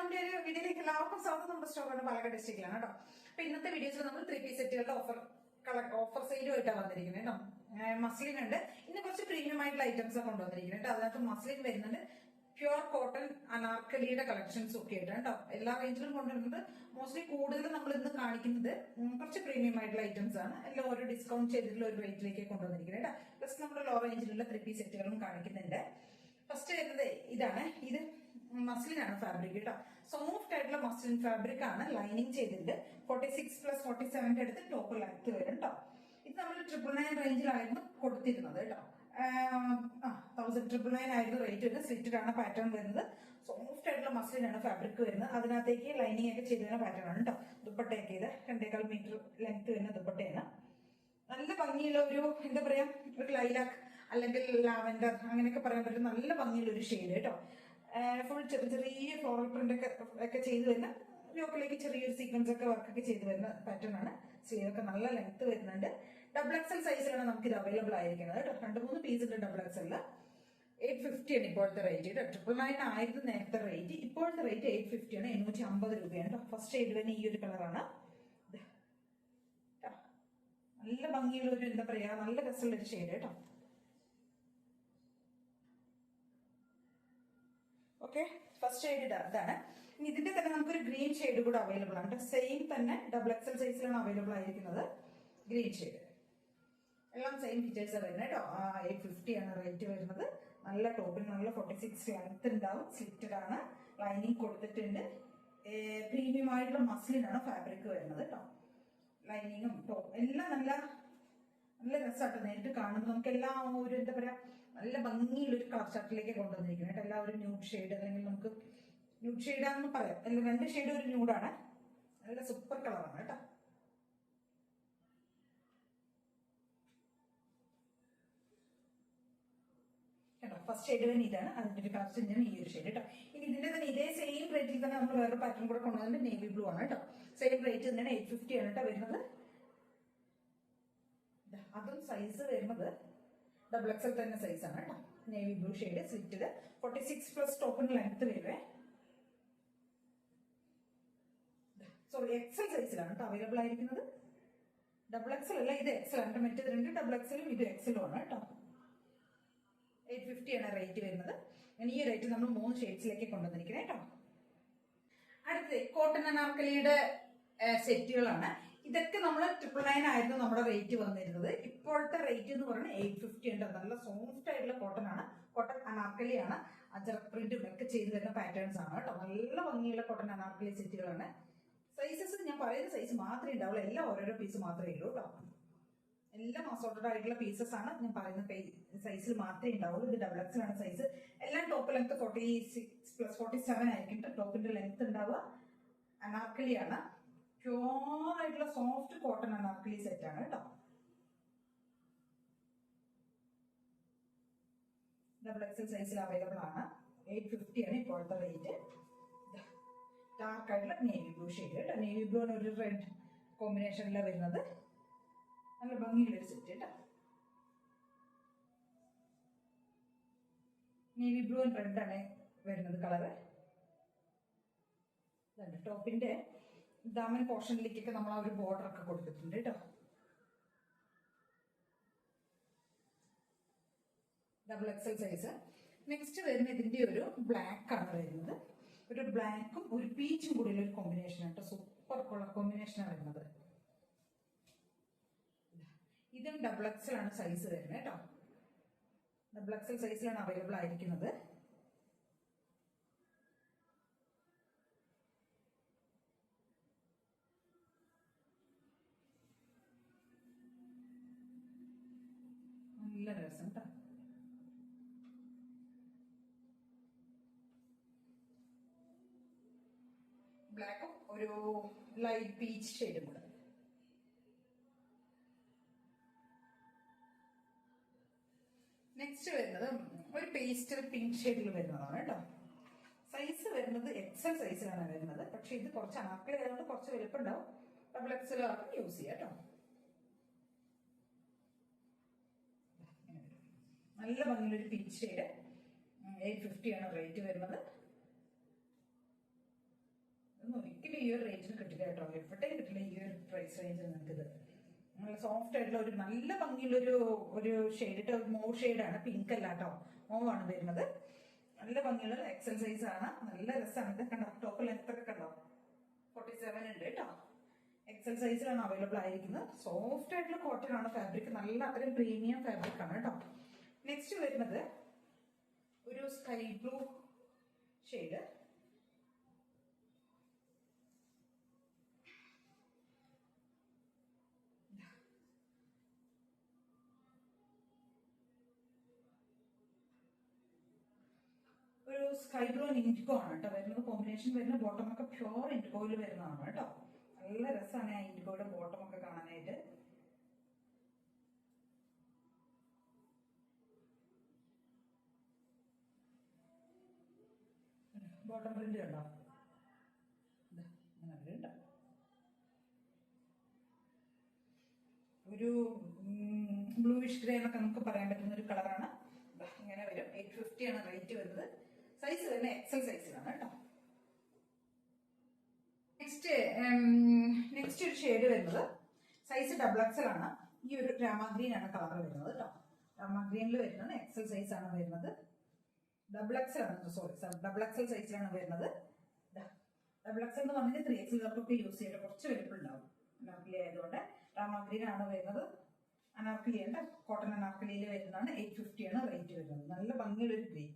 നമ്മുടെ ഒരു വീഡിയോയിലേക്ക് എല്ലാവർക്കും സ്വാഗതം. നമ്മുടെ സ്റ്റോറാണ് പാലക്കാട് ഡിസ്ട്രിക്റ്റിലാണ് കേട്ടോ. അപ്പൊ ഇന്നത്തെ വീഡിയോസിൽ നമ്മൾ 3 പീസ് സെറ്റുകളുടെ ഓഫർ സെയിലുമായിട്ടാണ് വന്നിരിക്കുന്നത് കേട്ടോ. മസ്ലിൻ ഉണ്ട്, ഇന്ന് കുറച്ച് പ്രീമിയം ആയിട്ടുള്ള ഐറ്റംസ് ഒക്കെ കൊണ്ടുവന്നിരിക്കുന്നത് കേട്ടോ. അതിനകത്ത് മസ്ലിൻ വരുന്നുണ്ട്, പ്യുവർ കോട്ടൺ അനാർക്കലിയുടെ കളക്ഷൻസ് ഒക്കെ ആയിട്ട് കേട്ടോ. എല്ലാ റേഞ്ചിലും കൊണ്ടുവരുന്നത്. മോസ്റ്റ്ലി കൂടുതൽ നമ്മൾ ഇന്ന് കാണിക്കുന്നത് കുറച്ച് പ്രീമിയം ആയിട്ടുള്ള ഐറ്റംസ് ആണ്. എല്ലാം ഓരോ ഡിസ്കൗണ്ട് ചെയ്തിട്ടുള്ള ഒരു റേറ്റിലേക്ക് കൊണ്ടുവന്നിരിക്കുന്നത് കേട്ടോ. പ്ലസ് നമ്മുടെ ലോ റേഞ്ചിലുള്ള 3 പീസ് സെറ്റുകളും കാണിക്കുന്നുണ്ട്. ഫസ്റ്റ് വരുന്നത് ഇതാണ്. ഇത് മസ്ലിൻ ആണ് ഫാബ്രിക് കേട്ടോ. സോഫ്റ്റ് ആയിട്ടുള്ള മസ്ലിൻ ഫാബ്രിക് ആണ്. ലൈനിങ് ചെയ്തിട്ടുണ്ട്. 46+47 അടുത്ത് ടോപ്പ് ലെങ്ത് വരും കേട്ടോ. ഇത് നമ്മൾ 999 റേഞ്ചിലായിരുന്നു കൊടുത്തിരുന്നത് കേട്ടോ. 1999 ആയിരുന്നു റേറ്റ് വരുന്നത്. സ്ലിറ്റഡ് ആണ് പാറ്റേൺ വരുന്നത്. സോഫ്റ്റ് ആയിട്ടുള്ള മസ്ലിൻ ആണ് ഫാബ്രിക് വരുന്നത്. അതിനകത്തേക്ക് ലൈനിങ് ഒക്കെ ചെയ്ത് വരുന്ന പാറ്റേൺ ആണ് കേട്ടോ. ദുപ്പട്ടയൊക്കെ ഇത് 2.25 മീറ്റർ ലെങ്ത് വരുന്ന ദുപ്പട്ടയാണ്. നല്ല ഭംഗിയുള്ള ഒരു എന്താ പറയാ, ഒരു ലൈലാക്ക് അല്ലെങ്കിൽ ലാവൻഡർ അങ്ങനെയൊക്കെ പറയാൻ പറ്റും. നല്ല ഭംഗിയുള്ള ഒരു ഷെയ്ഡ് കേട്ടോ. ഫുൾ ചെറിയ ചെറിയ ഫ്ലോറൽ പ്രിന്റ് ഒക്കെ ചെയ്ത് വരുന്ന യോക്കിലേക്ക് ചെറിയൊരു സീക്വൻസ് ഒക്കെ വർക്കൊക്കെ ചെയ്ത് വരുന്ന പാറ്റേൺ ആണ്. സ്ലീവ് ഒക്കെ നല്ല ലെങ്ത് വരുന്നുണ്ട്. XXL സൈസിലാണ് നമുക്ക് ഇത് അവൈലബിൾ ആയിരിക്കുന്നത് കേട്ടോ. 2-3 പീസ് ഉണ്ട് XXL. 850 ആണ് ഇപ്പോഴത്തെ റേറ്റ് കേട്ടോ. 999 ആയിരുന്നു നേരത്തെ റേറ്റ്. ഇപ്പോഴത്തെ റേറ്റ് 850 ആണ്. 850 രൂപയാണ് കേട്ടോ. ഫസ്റ്റ് ഷെയ്ഡ് തന്നെ ഈ ഒരു കളറാണ്. നല്ല ഭംഗിയുള്ള ഒരു എന്താ പറയാ, നല്ല രസമുള്ള ഒരു ഷെയ്ഡ് കേട്ടോ. ഓക്കെ, ഫസ്റ്റ് ഷെയ്ഡ് ഇതാണ്. ഇനി ഇതിന്റെ തന്നെ നമുക്കൊരു ഗ്രീൻ ഷെയ്ഡ് കൂടെ അവൈലബിൾ ആണ്. സെയിം തന്നെ XXL സൈസിലാണ് അവൈലബിൾ ആയിരിക്കുന്നത്. ഗ്രീൻ ഷെയ്ഡ് എല്ലാം സെയിം ഫീച്ചേഴ്സ് വരുന്നത് കേട്ടോ. 850 ആണ് റേറ്റ് വരുന്നത്. നല്ല ടോപ്പിന് നല്ല 46 ലെങ്ത് ഉണ്ടാവും. സ്ലിറ്റഡ് ആണ്, ലൈനിങ് കൊടുത്തിട്ടുണ്ട്. പ്രീമിയം ആയിട്ടുള്ള മസ്ലിൻ ആണ് ഫാബ്രിക് വരുന്നത് കേട്ടോ. ലൈനിങ്ങും ടോപ്പ് എല്ലാം നല്ല നല്ല രസമായിട്ട് നേരിട്ട് കാണുമ്പോൾ നമുക്ക് എല്ലാം ഒരു എന്താ പറയാ, നല്ല ഭംഗിയുള്ള ഒരു കളർ ചാർട്ടിലേക്ക് കൊണ്ടുവന്നിരിക്കുന്നത് കേട്ടോ. എല്ലാം ഒരു ന്യൂഡ് ഷെയ്ഡ്, അല്ലെങ്കിൽ നമുക്ക് ന്യൂഡ് ഷെയ്ഡാണെന്ന് പറയാം. അല്ലെങ്കിൽ 2 ഷെയ്ഡ് ഒരു ന്യൂഡാണ്. നല്ല സൂപ്പർ കളറാണ് കേട്ടോ. കേട്ടോ, ഫസ്റ്റ് ഷെയ്ഡ് തന്നെ ഇതാണ്. അതിന്റെ ഒരു കളർ ചേഞ്ചാണ് ഈ ഒരു ഷെയ്ഡ് കേട്ടോ. ഇനി ഇതിന്റെ തന്നെ ഇതേ സെയിം റേറ്റിൽ തന്നെ നമ്മൾ വേറെ പാറ്റേൺ കൂടെ കൊണ്ടുവന്നിട്ട് നേവി ബ്ലൂ ആണ് കേട്ടോ. സെയിം റേറ്റ് തന്നെയാണ്. 850 ആണ് കേട്ടോ വരുന്നത്. അതും സൈസ് വരുന്നത് XXL തന്നെ സൈസാണ് കേട്ടോ. നേവി ബ്ലൂ ഷെയ്ഡ്, സ്ലിറ്റഡ്, 46+ ടോപ്പിന് ലെങ്ത് വരുവേ. സോറി, XL സൈസിലാണ് കേട്ടോ അവൈലബിൾ ആയിരിക്കുന്നത്. XXL അല്ല, ഇത് XL ആണ്. മറ്റേത് 2 XXL ഇത് XL ആണ് കേട്ടോ. 850 ആണ് റേറ്റ് വരുന്നത്. ഈ റേറ്റ് നമ്മൾ 3 ഷെയ്ഡ്സിലേക്ക് കൊണ്ടുവന്നിരിക്കുന്നത് കേട്ടോ. അടുത്തത് കോട്ടൺ അനാർക്കലിയുടെ സെറ്റുകളാണ്. ഇതൊക്കെ നമ്മൾ 999 ആയിരുന്നു നമ്മുടെ റേറ്റ് വന്നിരുന്നത്. ഇപ്പോഴത്തെ റേറ്റ് എന്ന് പറയുന്നത് 850 ഉണ്ട്. നല്ല സോഫ്റ്റ് ആയിട്ടുള്ള കോട്ടൺ ആണ്. കോട്ടൺ അനാർക്കലി ആണ്. അജറക് പ്രിന്റും ഒക്കെ ചെയ്ത് വരുന്ന പാറ്റേൺസ് ആണ് കേട്ടോ. നല്ല ഭംഗിയുള്ള കോട്ടൺ അനാർക്കലി സെറ്റുകളാണ്. സൈസസ് ഞാൻ പറയുന്ന സൈസ് മാത്രമേ ഉണ്ടാവുള്ളൂ. എല്ലാം ഓരോരോ പീസ് മാത്രമേ ഉള്ളൂ കേട്ടോ. എല്ലാം അസോർട്ടഡ് ആയിട്ടുള്ള പീസസ് ആണ്. ഞാൻ പറയുന്ന സൈസിൽ മാത്രമേ ഉണ്ടാവുള്ളൂ. ഇത് XXL ആണ് സൈസ്. എല്ലാം ടോപ്പ് ലെങ്ത് 46+47 ആയിരിക്കും ടോപ്പിന്റെ ലെങ്ത് ഉണ്ടാവുക. അനാർക്കലി ആണ്. പ്യൂർ ആയിട്ടുള്ള സോഫ്റ്റ് കോട്ടൺ അനാർക്കലി സെറ്റ് ആണ് കേട്ടോ. XXL സൈസിൽ അവൈലബിൾ ആണ്. 850 ആണ് ഇപ്പോഴത്തെ റേറ്റ്. ഡാർക്ക് ആയിട്ടുള്ള നേവി ബ്ലൂ ഷെയ്ഡ് കേട്ടോ. നേവി ബ്ലൂ ആണ് ഒരു റെഡ് കോമ്പിനേഷനിലാണ് വരുന്നത്. നല്ല ഭംഗിയുള്ളൊരു സെറ്റ് കേട്ടോ. നേവി ബ്ലൂ ആൻഡ് റെഡ് ആണ് വരുന്നത് കളറ്. ടോപ്പിന്റെ ദാമൻ പോർഷനിലേക്കൊക്കെ നമ്മൾ ആ ഒരു ബോർഡർ ഒക്കെ കൊടുത്തിട്ടുണ്ട് കേട്ടോ. XXL size. നെക്സ്റ്റ് വരുന്ന ഇതിന്റെ ഒരു ബ്ലാക്ക് ആണ് വരുന്നത്. ഒരു ബ്ലാക്കും ഒരു പീച്ചും കൂടിയുള്ള ഒരു കോമ്പിനേഷൻ കേട്ടോ. സൂപ്പർ കളർ കോമ്പിനേഷനാണ് വരുന്നത്. ഇതും XXL ആണ് സൈസ് വരുന്നത് കേട്ടോ. XXL സൈസിലാണ് അവൈലബിൾ ആയിരിക്കുന്നത്. നല്ല രസം കേട്ടോ. ബ്ലാക്കും ഒരു ലൈറ്റ് പീച്ച് ഷെയ്ഡും കൂടെ. നെക്സ്റ്റ് വരുന്നത് ഒരു പേസ്റ്റൽ പിങ്ക് ഷെയ്ഡിൽ വരുന്നതാണ് കേട്ടോ. സൈസ് വരുന്നത് XL സൈസിലാണ് വരുന്നത്. പക്ഷെ ഇത് കുറച്ച് അനാർക്കലി ആയതുകൊണ്ട് കുറച്ച് വലുപ്പമുണ്ടാവും. XXL ആർക്കും യൂസ് ചെയ്യാം കേട്ടോ. നല്ല ഭംഗിയുള്ള ഒരു പീച്ച് ഷെയ്ഡ്. 850 ആണ് റേറ്റ് വരുന്നത്. ഈ ഒരു റേഞ്ചിന് കിട്ടില്ല കേട്ടോ, എവിടെയും കിട്ടില്ല ഈ ഒരു പ്രൈസ് റേഞ്ചിൽ നിങ്ങൾക്കിത്. നല്ല സോഫ്റ്റ് ആയിട്ടുള്ള ഒരു നല്ല ഭംഗിയുള്ളൊരു ഒരു ഷെയ്ഡ്, മൂവ് ഷെയ്ഡാണ്, പിങ്ക് അല്ല കേട്ടോ, മൂവാണ് വരുന്നത്. നല്ല ഭംഗിയുള്ള എക്സൽ സൈസ് ആണ്, നല്ല രസമാണ്. ഇത് കണ്ടോ, ടോപ്പ് ലെങ്ത് ഒക്കെ കണ്ടോ, 47 ഉണ്ട് കേട്ടോ. എക്സൽ സൈസിലാണ് അവൈലബിൾ ആയിരിക്കുന്നത്. സോഫ്റ്റ് ആയിട്ടുള്ള കോട്ടൺ ആണ് ഫാബ്രിക്, നല്ല അത്രയും പ്രീമിയം ഫാബ്രിക് ആണ് കേട്ടോ. നെക്സ്റ്റ് വരുന്നത് ഒരു സ്കൈ ബ്ലൂ ഷെയ്ഡ്. ഒരു സ്കൈ ബ്ലൂ ഇൻഡിഗോ ആണ് കേട്ടോ വരുന്നത്. കോമ്പിനേഷൻ വരുന്ന ബോട്ടം ഒക്കെ പ്യോർ ഇൻഡിഗോയിൽ വരുന്നതാണ് കേട്ടോ. നല്ല രസമാണ് ആ ഇൻഡിഗോയുടെ ബോട്ടം ഒക്കെ കാണാനായിട്ട്. ബോട്ടം പ്രിന്റ് കണ്ടോ, അങ്ങനെ വരുന്നുണ്ടോ. ഒരു ബ്ലൂയിഷ് ഗ്രേ എന്നൊക്കെ നമുക്ക് പറയാൻ പറ്റുന്ന ഒരു കളറാണ്. ഇങ്ങനെ വരും. 850 ആണ് റേറ്റ് വരുന്നത്. സൈസ് വരുന്നത് എക്സൽ സൈസിലാണ് കേട്ടോ. നെക്സ്റ്റ് ഒരു ഷെയ്ഡ് വരുന്നത് സൈസ് ഡബിൾ എക്സൽ ആണ്. ഈ ഒരു രാമഗ്രീൻ ആണ് കളർ വരുന്നത് കേട്ടോ. രാമഗ്രീനിൽ വരുന്നത് എക്സൽ സൈസ് ആണ് വരുന്നത്. ഡബിൾ എക്സൽ ആണ്, സോറി ഡബിൾ എക്സൽ സൈസിലാണ് വരുന്നത്. ഡബിൾ എക്സൽ എന്ന് പറഞ്ഞാൽ 3XL യൂസ് ചെയ്തിട്ട് കുറച്ച് വലുപ്പമുണ്ടാവും. അനാർക്കലി ആയതുകൊണ്ട് രാമഗ്രീൻ ആണ് വരുന്നത്. അനാർക്കലി ഉണ്ട്, കോട്ടൺ അനാർക്കലിയിൽ വരുന്നതാണ്. 850 ആണ് റേറ്റ് വരുന്നത്. നല്ല ഭംഗിയുള്ളൊരു ഗ്രീൻ.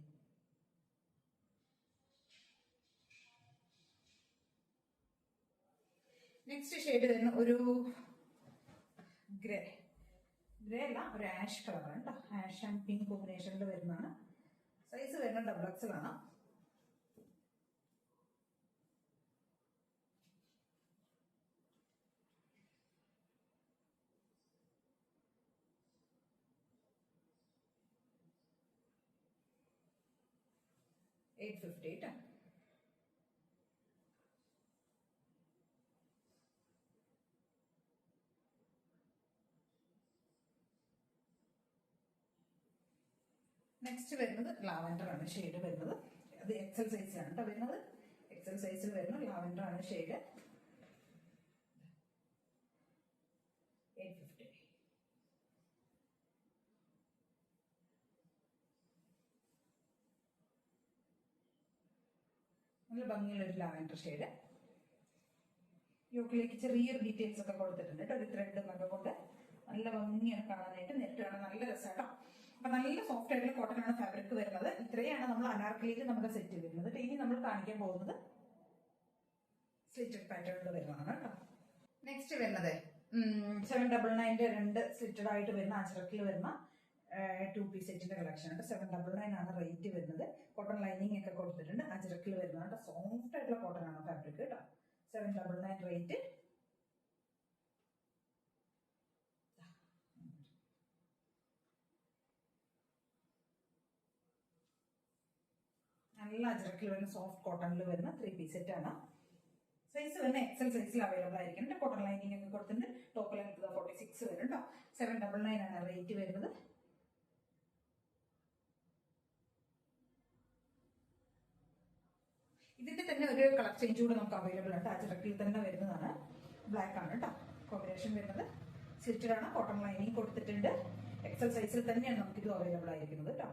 നെക്സ്റ്റ് ഷെയ്ഡ് വരുന്ന ഒരു ഗ്രേ അല്ല, ഒരു ആഷ് കളറാണ് കേട്ടോ. ആഷ് ആൻഡ് പിങ്ക് കോമ്പിനേഷനിൽ വരുന്നതാണ്. സൈസ് വരുന്നത് ഡബിൾ എക്സൽ ആണ്. $850 കേട്ടോ. നെക്സ്റ്റ് വരുന്നത് ലാവൻഡർ ആണ് ഷെയ്ഡ് വരുന്നത്. അത് എക്സൽ സൈസിലാണ് കേട്ടോ വരുന്നത്. എക്സൽ സൈസിൽ വരുന്ന ലാവൻഡർ ആണ് ഷെയ്ഡ്. 850. നല്ല ഭംഗിയുള്ള ഒരു ലാവൻഡർ ഷെയ്ഡ്. യോക്കിലേക്ക് ചെറിയൊരു ഡീറ്റെയിൽസ് ഒക്കെ കൊടുത്തിട്ടുണ്ട് കേട്ടോ. ഒരു ത്രെഡ് എന്നൊക്കെ കൊണ്ട് നല്ല ഭംഗിയാണ് കാണാനായിട്ട്. നെറ്റ് കാണാൻ നല്ല രസമാട്ടോ. അപ്പൊ നല്ല സോഫ്റ്റ് ആയിട്ടുള്ള കോട്ടൺ ആണ് ഫാബ്രിക് വരുന്നത്. ഇത്രയാണ് നമ്മൾ അനാർക്കലിയിൽ നമ്മുടെ സെറ്റ് വരുന്നത്. ഇനി നമ്മൾ കാണിക്കാൻ പോകുന്നത് സ്ലിറ്റഡ് പാറ്റേണിൽ വരുന്നതാണ് കേട്ടോ. നെക്സ്റ്റ് വരുന്നത് 799 രണ്ട് സ്ലിറ്റഡ് ആയിട്ട് വരുന്ന അജറക്കിൽ വരുന്ന 2 പീസ് സെറ്റിന്റെ കളക്ഷൻ ആണ്. 799 ആണ് റേറ്റ് വരുന്നത്. കോട്ടൺ ലൈനിങ് ഒക്കെ കൊടുത്തിട്ടുണ്ട്. അജറക്കിൽ വരുന്നതാണ്. സോഫ്റ്റ് ആയിട്ടുള്ള കോട്ടൺ ആണ് ഫാബ്രിക് കേട്ടോ. 799 റേറ്റ്. നല്ല അജറക്കിൽ വരുന്ന സോഫ്റ്റ് കോട്ടണിൽ വരുന്ന 3 പീസ് സെറ്റ് ആണ്. സൈസ് വരുന്ന എക്സൽ സൈസിൽ അവൈലബിൾ ആയിരിക്കും. കോട്ടൺ ലൈനിങ് ഒക്കെ കൊടുത്തിട്ടുണ്ട്. ടോപ്പ് ലെങ്ത് 46 വരും കേട്ടോ. 799 ആണ് റേറ്റ് വരുന്നത്. ഇതിന്റെ തന്നെ ഒരു കളർ ചേഞ്ച് കൂടെ നമുക്ക് അവൈലബിൾ ആണ്. അജറക്കിൽ തന്നെ വരുന്നതാണ്. ബ്ലാക്ക് ആണ് കേട്ടോ കോമ്പിനേഷൻ വരുന്നത്. സ്ലിറ്റഡ് ആണ്. കോട്ടൺ ലൈനിങ് കൊടുത്തിട്ടുണ്ട്. എക്സൽ സൈസിൽ തന്നെയാണ് നമുക്കിത് അവൈലബിൾ ആയിരിക്കുന്നത് കേട്ടോ.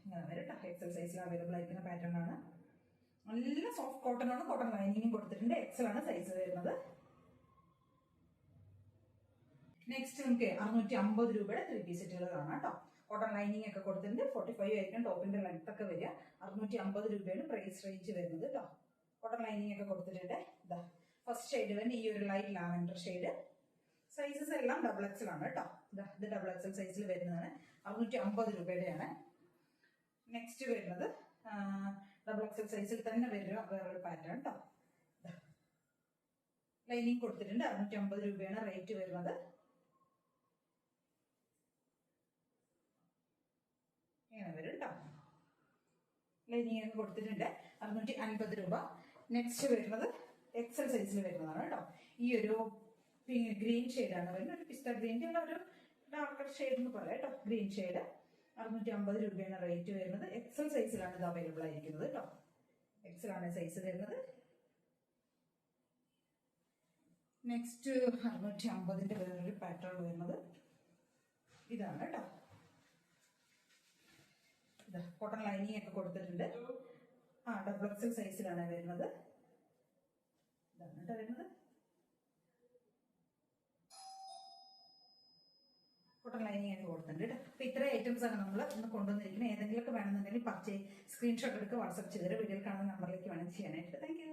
ഇങ്ങനെ വരും കേട്ടോ. എക്സൽ സൈസിൽ അവൈലബിൾ ആയിരിക്കുന്ന പാറ്റേൺ ആണ്. നല്ല സോഫ്റ്റ് കോട്ടൺ ആണ്. കോട്ടൺ ലൈനിങ്ങും കൊടുത്തിട്ടുണ്ട്. എക്സൽ ആണ് സൈസ് വരുന്നത്. നെക്സ്റ്റ് നമുക്ക് 650 രൂപയുടെ 3 പീസ് സെറ്റുകൾ കാണാം കേട്ടോ. കോട്ടൺ ലൈനിങ് ഒക്കെ കൊടുത്തിട്ടുണ്ട്. 45 ആയിരിക്കും ടോപ്പിന്റെ ലെങ്ത് ഒക്കെ വരിക. 650 രൂപയാണ് പ്രൈസ് റേഞ്ച് വരുന്നത് കേട്ടോ. കോട്ടൺ ലൈനിങ് ഒക്കെ കൊടുത്തിട്ടുണ്ട്. ഇതാ ഫസ്റ്റ് ഷെയ്ഡ് വരുന്ന ഈ ഒരു ലൈറ്റ് ലാവൻഡർ ഷെയ്ഡ്. സൈസസ് എല്ലാം ഡബിൾ എക്സൽ ആണ് കേട്ടോ. ഇത് ഡബിൾ എക്സൽ സൈസിൽ വരുന്നതാണ്. 650 രൂപയുടെയാണ്. നെക്സ്റ്റ് വരുന്നത് ഡബിൾ എക്സൽ സൈസിൽ തന്നെ വരുന്ന വേറൊരു പാറ്റേൺ കേട്ടോ. ലൈനിങ് കൊടുത്തിട്ടുണ്ട്. 650 രൂപയാണ് റേറ്റ് വരുന്നത്. ഇങ്ങനെ വരും കേട്ടോ. ലൈനിങ് ഒക്കെ കൊടുത്തിട്ടുണ്ട്. 650 രൂപ. നെക്സ്റ്റ് വരുന്നത് എക്സൽ സൈസിൽ വരുന്നതാണ് കേട്ടോ. ഈ ഒരു ഗ്രീൻ ഷെയ്ഡാണ് വരുന്നത്. ഒരു പിസ്ത ഗ്രീൻ, ഒരു ഡാർക്കർ ഷെയ്ഡ് എന്ന് പറയാം കേട്ടോ. ഗ്രീൻ ഷെയ്ഡ് 650 രൂപയാണ് റേറ്റ് വരുന്നത്. എക്സൽ സൈസിലാണ് ഇത് അവൈലബിൾ ആയിരിക്കുന്നത് കേട്ടോ. എക്സൽ ആണ് സൈസ് വരുന്നത്. നെക്സ്റ്റ് 650 വേറൊരു പാറ്റേൺ വരുന്നത് ഇതാണ് കേട്ടോ. ഇതാ കോട്ടൺ ലൈനിങ് ഒക്കെ കൊടുത്തിട്ടുണ്ട്. ഡബിൾ എക്സൽ സൈസിലാണ് വരുന്നത്. ഇതാണ് കേട്ടോ വരുന്നത്. കോട്ടൺ ലൈനിങ് ഒക്കെ കൊടുത്തിട്ടുണ്ട് കേട്ടോ. അപ്പൊ ഇത്രയും ഐറ്റംസ് ആണ് നമ്മൾ ഇന്ന് കൊണ്ടുവന്നിരിക്കുന്നത്. ഏതെങ്കിലുമൊക്കെ വേണമെന്നുണ്ടെങ്കിൽ സ്ക്രീൻഷോട്ട് എടുക്കുക, വാട്സ്ആപ്പ് ചെയ്ത് വീഡിയോയിൽ കാണുന്ന നമ്പറിലേക്ക് വേണം ചെയ്യാനായിട്ട്. Thank you.